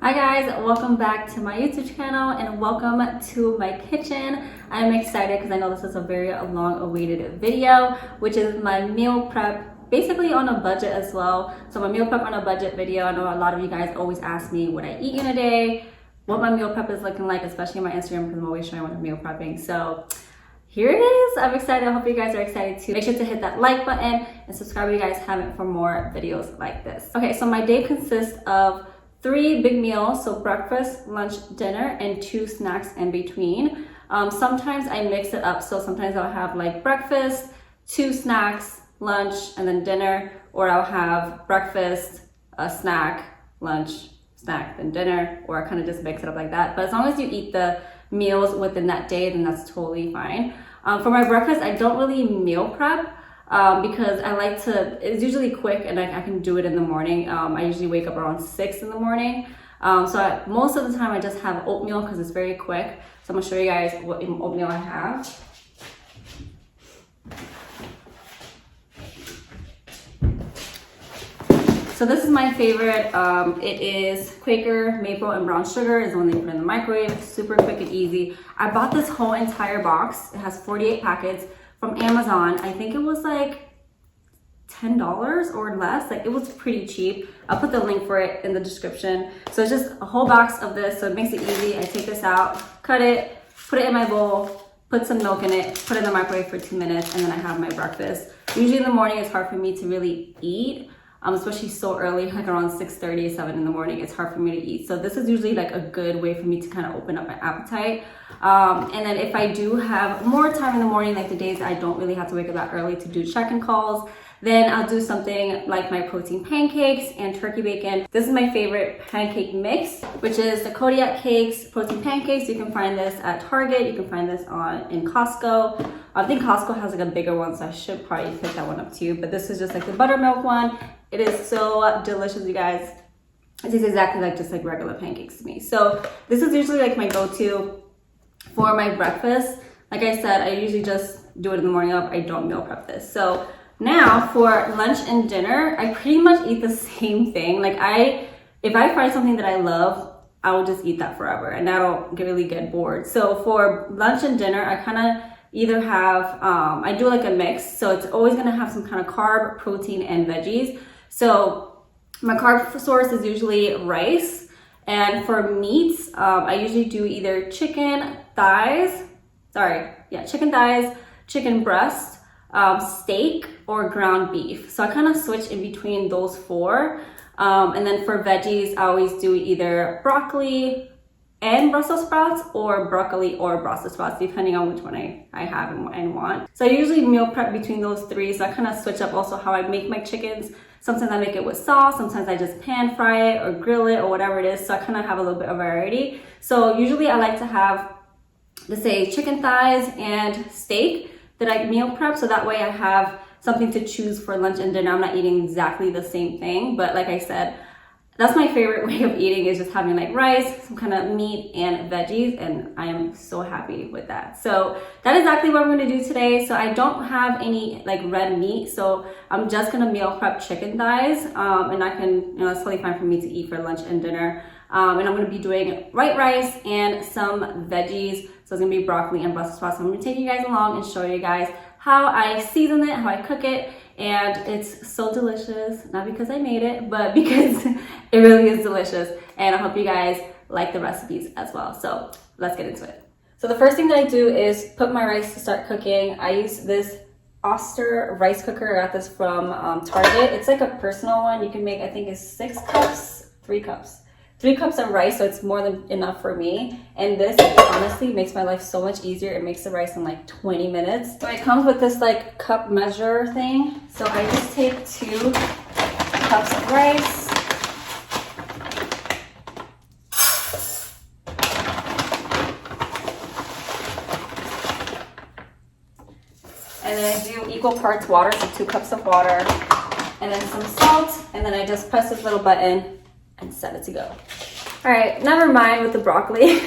Hi guys, welcome back to my YouTube channel and welcome to my kitchen. I'm excited because I know this is a very long-awaited video, which is my meal prep, basically on a budget as well. So my meal prep on a budget video. I know a lot of you guys always ask me what I eat in a day, what my meal prep is looking like, especially on my Instagram because I'm always showing when I'm meal prepping. So here it is. I'm excited. I hope you guys are excited too. Make sure to hit that like button and subscribe if you guys haven't for more videos like this. Okay, so my day consists of 3 big meals, so breakfast, lunch, dinner, and 2 snacks in between. Sometimes I mix it up, so sometimes I'll have like breakfast, 2 snacks, lunch, and then dinner, or I'll have breakfast, a snack, lunch, snack, then dinner, or I kind of just mix it up like that. But as long as you eat the meals within that day, then that's totally fine. For my breakfast, I don't really meal prep. Because I like to, it's usually quick and I can do it in the morning. I usually wake up around 6 in the morning. Most of the time I just have oatmeal because it's very quick. So I'm gonna show you guys what oatmeal I have. So this is my favorite. It is Quaker maple and brown sugar. Is the one that you put in the microwave. Super quick and easy. I bought this whole entire box. It has 48 packets. From Amazon. I think it was like $10 or less. Like it was pretty cheap. I'll put the link for it in the description. So it's just a whole box of this, so it makes it easy. I take this out, cut it, put it in my bowl, put some milk in it, put it in the microwave for 2 minutes, and then I have my breakfast. Usually in the morning it's hard for me to really eat, especially so early, like around 6:30, 7 in the morning. It's hard for me to eat. So this is usually like a good way for me to kind of open up my appetite. And then if I do have more time in the morning, like the days I don't really have to wake up that early to do check-in calls, then I'll do something like my protein pancakes and turkey bacon. This is my favorite pancake mix, which is the Kodiak cakes, protein pancakes. You can find this at Target. You can find this in Costco. I think Costco has like a bigger one, so I should probably pick that one up too. But this is just like the buttermilk one. It is so delicious, you guys. It tastes exactly like just like regular pancakes to me. So this is usually like my go-to for my breakfast. Like I said, I usually just do it in the morning up. I don't meal prep this. So now for lunch and dinner, I pretty much eat the same thing. Like if I find something that I love, I will just eat that forever and I don't really get bored. So for lunch and dinner, I kind of either have, I do like a mix. So it's always gonna have some kind of carb, protein, and veggies. So my carb source is usually rice. And for meats, I usually do either chicken thighs, chicken breast, steak, or ground beef. So I kind of switch in between those 4. And then for veggies, I always do either broccoli and Brussels sprouts or broccoli or Brussels sprouts, depending on which one I have and want. So I usually meal prep between those 3. So I kind of switch up also how I make my chickens. Sometimes I make it with sauce, sometimes I just pan fry it or grill it or whatever it is. So I kind of have a little bit of variety. So usually I like to have, let's say, chicken thighs and steak that I meal prep. So that way I have something to choose for lunch and dinner. I'm not eating exactly the same thing, but like I said, that's my favorite way of eating, is just having like rice, some kind of meat and veggies, and I am so happy with that. So that is exactly what I'm gonna do today. So I don't have any like red meat, so I'm just gonna meal prep chicken thighs, and I can, it's totally fine for me to eat for lunch and dinner. And I'm gonna be doing white rice and some veggies. So it's gonna be broccoli and Brussels sprouts. So I'm gonna take you guys along and show you guys how I season it, how I cook it. And it's so delicious, not because I made it, but because it really is delicious. And I hope you guys like the recipes as well. So let's get into it. So the first thing that I do is put my rice to start cooking. I use this Oster rice cooker. I got this from Target. It's like a personal one. You can make, I think it's 3 cups. 3 cups of rice, so it's more than enough for me. And this honestly makes my life so much easier. It makes the rice in like 20 minutes. So it comes with this like cup measure thing. So I just take 2 cups of rice. And then I do equal parts water, so 2 cups of water. And then some salt. And then I just press this little button and set it to go. All right, never mind with the broccoli.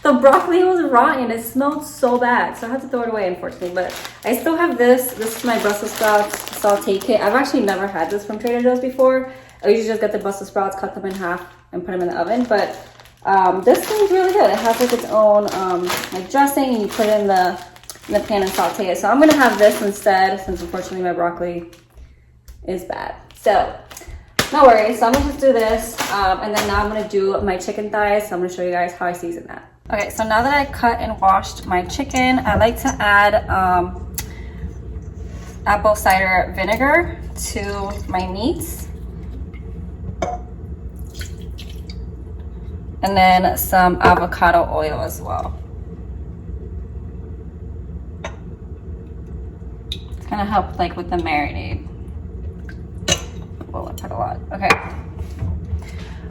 The broccoli was rotten. It smelled so bad, so I had to throw it away, unfortunately. But I still have this. This is my Brussels sprouts saute kit. I've actually never had this from Trader Joe's before. I usually just get the Brussels sprouts, cut them in half, and put them in the oven. But this one's really good. It has like its own like dressing, and you put it in the pan and saute it. So I'm gonna have this instead, since unfortunately my broccoli is bad. So no worries. So I'm gonna just do this, and then now I'm gonna do my chicken thighs. So I'm gonna show you guys how I season that. Okay, so now that I cut and washed my chicken, I like to add apple cider vinegar to my meats. And then some avocado oil as well. It's gonna help like with the marinade. Well, I put a lot, okay.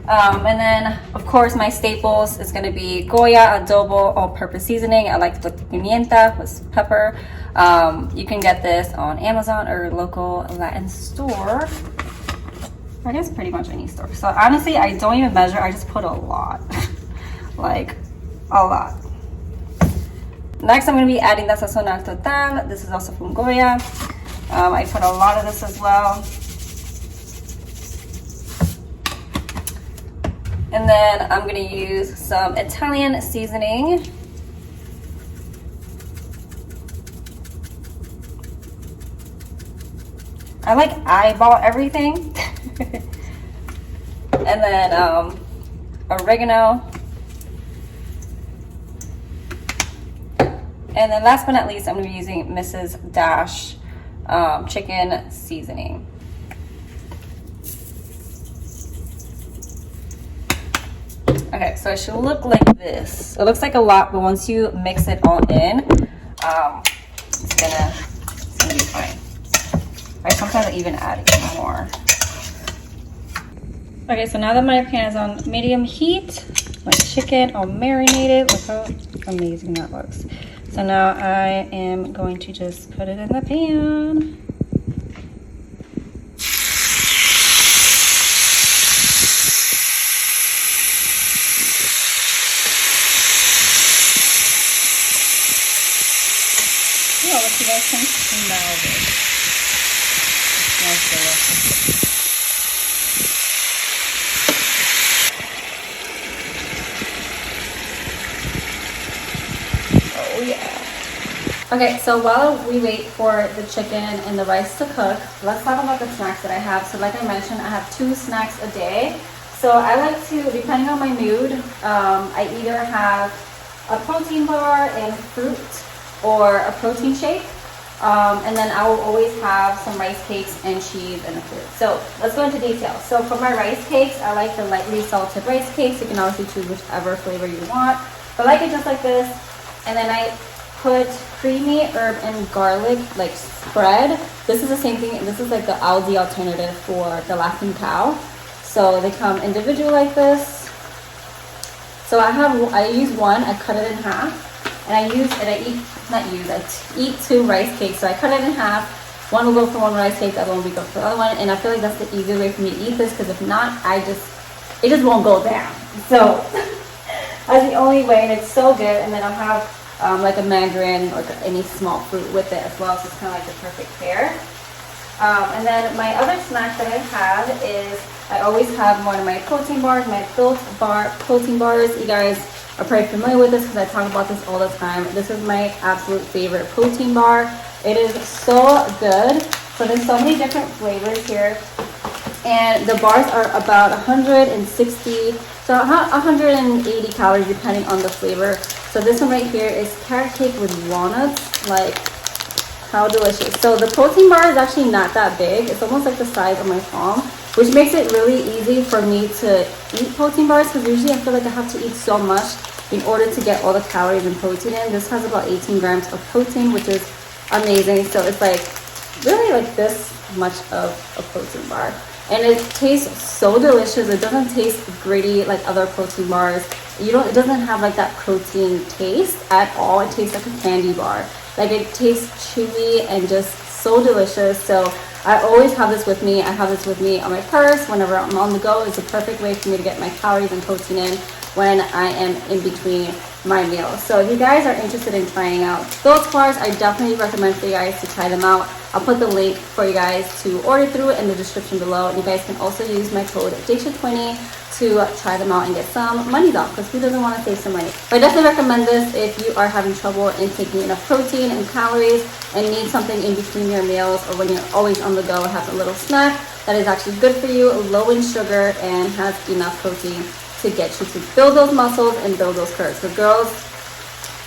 And then of course my staples is gonna be Goya Adobo all-purpose seasoning. I like with pimienta, with pepper. You can get this on Amazon or local Latin store. I guess pretty much any store. So honestly, I don't even measure, I just put a lot. Like a lot. Next, I'm gonna be adding the sazon al total. This is also from Goya. I put a lot of this as well. And then I'm gonna use some Italian seasoning. I like eyeball everything. And then oregano. And then last but not least, I'm gonna be using Mrs. Dash chicken seasoning. Okay, so it should look like this. It looks like a lot, but once you mix it all in, it's gonna be fine. I sometimes even add even more. Okay, so now that my pan is on medium heat, my chicken all marinated. Look how amazing that looks. So now I am going to just put it in the pan. Oh, if you guys can smell it. It smells delicious. Oh yeah. Okay, so while we wait for the chicken and the rice to cook, let's talk about the snacks that I have. So like I mentioned, I have 2 snacks a day. So I like to, depending on my mood, I either have a protein bar and fruit, or a protein shake, and then I will always have some rice cakes and cheese and a fruit. So let's go into detail. So for my rice cakes, I like the lightly salted rice cakes. You can obviously choose whichever flavor you want, but I like it just like this. And then I put creamy herb and garlic like spread. This is the same thing. This is like the Aldi alternative for the Laughing Cow. So they come individual like this. So I use one, I cut it in half. And I eat 2 rice cakes. So I cut it in half. One will go for 1 rice cake, the other one will go for the other one. And I feel like that's the easier way for me to eat this, because if not, it just won't go down. So that's the only way, and it's so good. And then I'll have like a mandarin or any small fruit with it as well. So it's kind of like the perfect pair. And then my other snack that I have is, I always have one of my protein bars, my Built Bar protein bars. You guys are probably familiar with this because I talk about this all the time. This is my absolute favorite protein bar. It is so good. So there's so many different flavors here. And the bars are about 160 to 180 calories depending on the flavor. So this one right here is carrot cake with walnuts. Like, how delicious. So the protein bar is actually not that big. It's almost like the size of my palm, which makes it really easy for me to eat protein bars, because usually I feel like I have to eat so much in order to get all the calories and protein in. This has about 18 grams of protein, which is amazing. So it's like really like this much of a protein bar. And it tastes so delicious. It doesn't taste gritty like other protein bars. It doesn't have like that protein taste at all. It tastes like a candy bar. Like, it tastes chewy and just so delicious. So I always have this with me. I have this with me on my purse whenever I'm on the go. It's a perfect way for me to get my calories and protein in when I am in between my meals. So if you guys are interested in trying out those bars, I definitely recommend for you guys to try them out. I'll put the link for you guys to order through in the description below. And you guys can also use my code Daysha20 to try them out and get some money off, because who doesn't want to save some money? But I definitely recommend this if you are having trouble in taking enough protein and calories and need something in between your meals, or when you're always on the go, have a little snack that is actually good for you, low in sugar, and has enough protein to get you to build those muscles and build those curves. So girls,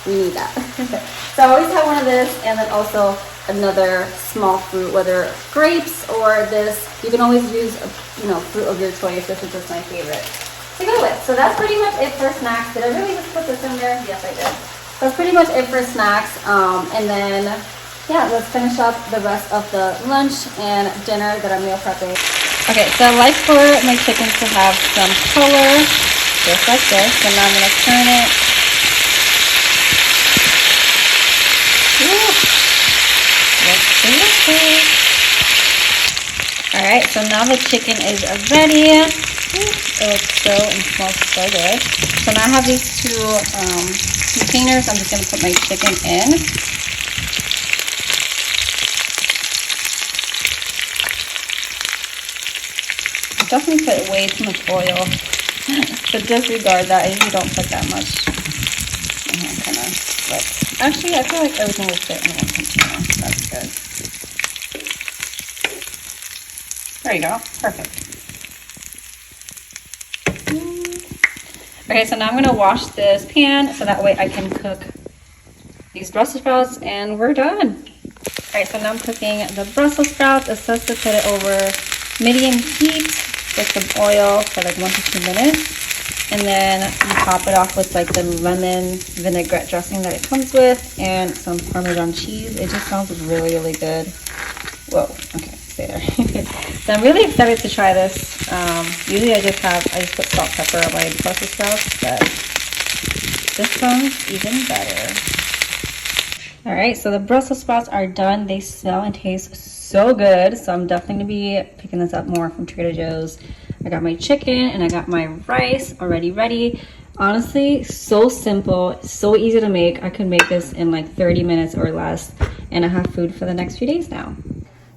we need that. So I always have one of this, and then also another small fruit, whether grapes or this. You can always use a fruit of your choice. This is just my favorite to go with. So that's pretty much it for snacks. Did I really just put this in there? Yes, I did. That's pretty much it for snacks. And then yeah, let's finish up the rest of the lunch and dinner that I'm meal prepping. Okay, so I like for my chicken to have some color, just like this. So now I'm gonna turn it. All right, so now the chicken is ready. It looks so and smells so good. So now I have these two containers. I'm just gonna put my chicken in. I definitely put way too much oil. So disregard that. I usually don't put that much. Actually, I feel like everything will fit in one container. That's good. There you go. Perfect. Okay, so now I'm going to wash this pan so that way I can cook these Brussels sprouts, and we're done. Alright, so now I'm cooking the Brussels sprouts. It says to put it over medium heat with some oil for like 1 to 2 minutes. And then you top it off with like the lemon vinaigrette dressing that it comes with and some Parmesan cheese. It just sounds really, really good. Whoa, okay, stay there. So I'm really excited to try this. Usually I just put salt, pepper on my Brussels sprouts, but this sounds even better. All right, so the Brussels sprouts are done. They smell and taste so good. So I'm definitely gonna be picking this up more from Trader Joe's. I got my chicken and I got my rice already ready. Honestly, so simple, so easy to make. I could make this in like 30 minutes or less, and I have food for the next few days now.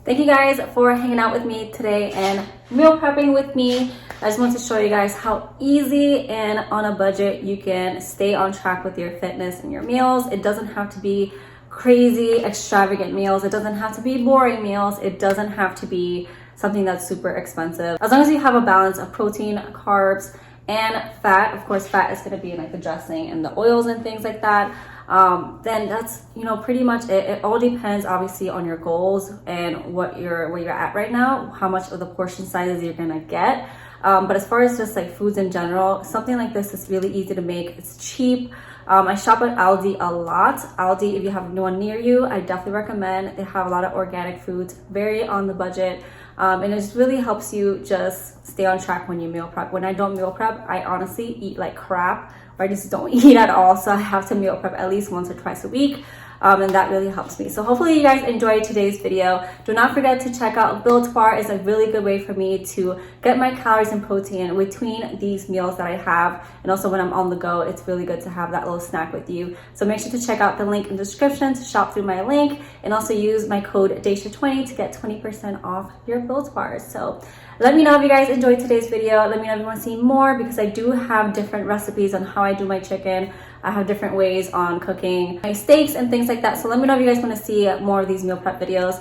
Thank you guys for hanging out with me today and meal prepping with me. I just want to show you guys how easy and on a budget you can stay on track with your fitness and your meals. It doesn't have to be crazy, extravagant meals. It doesn't have to be boring meals. It doesn't have to be something that's super expensive. As long as you have a balance of protein, carbs, and fat. Of course, fat is going to be like the dressing and the oils and things like that. Then that's pretty much it. It all depends obviously on your goals and where you're at right now, how much of the portion sizes you're gonna get. But as far as just like foods in general, something like this is really easy to make. It's cheap. I shop at Aldi a lot. Aldi, if you have no one near you, I definitely recommend. They have a lot of organic foods, very on the budget. And it just really helps you just stay on track when you meal prep. When I don't meal prep, I honestly eat like crap, or I just don't eat at all. So I have to meal prep at least once or twice a week. And that really helps me. So hopefully you guys enjoyed today's video. Do not forget to check out Built Bar. Is a really good way for me to get my calories and protein between these meals that I have. And also when I'm on the go, it's really good to have that little snack with you. So make sure to check out the link in the description to shop through my link, and also use my code Daysha20 to get 20% off your Built Bars. So let me know if you guys enjoyed today's video. Let me know if you want to see more, because I do have different recipes on how I do my chicken. I have different ways on cooking my steaks and things like that. So let me know if you guys want to see more of these meal prep videos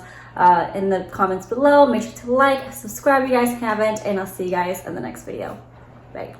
in the comments below. Make sure to like, subscribe if you guys haven't, and I'll see you guys in the next video. Bye.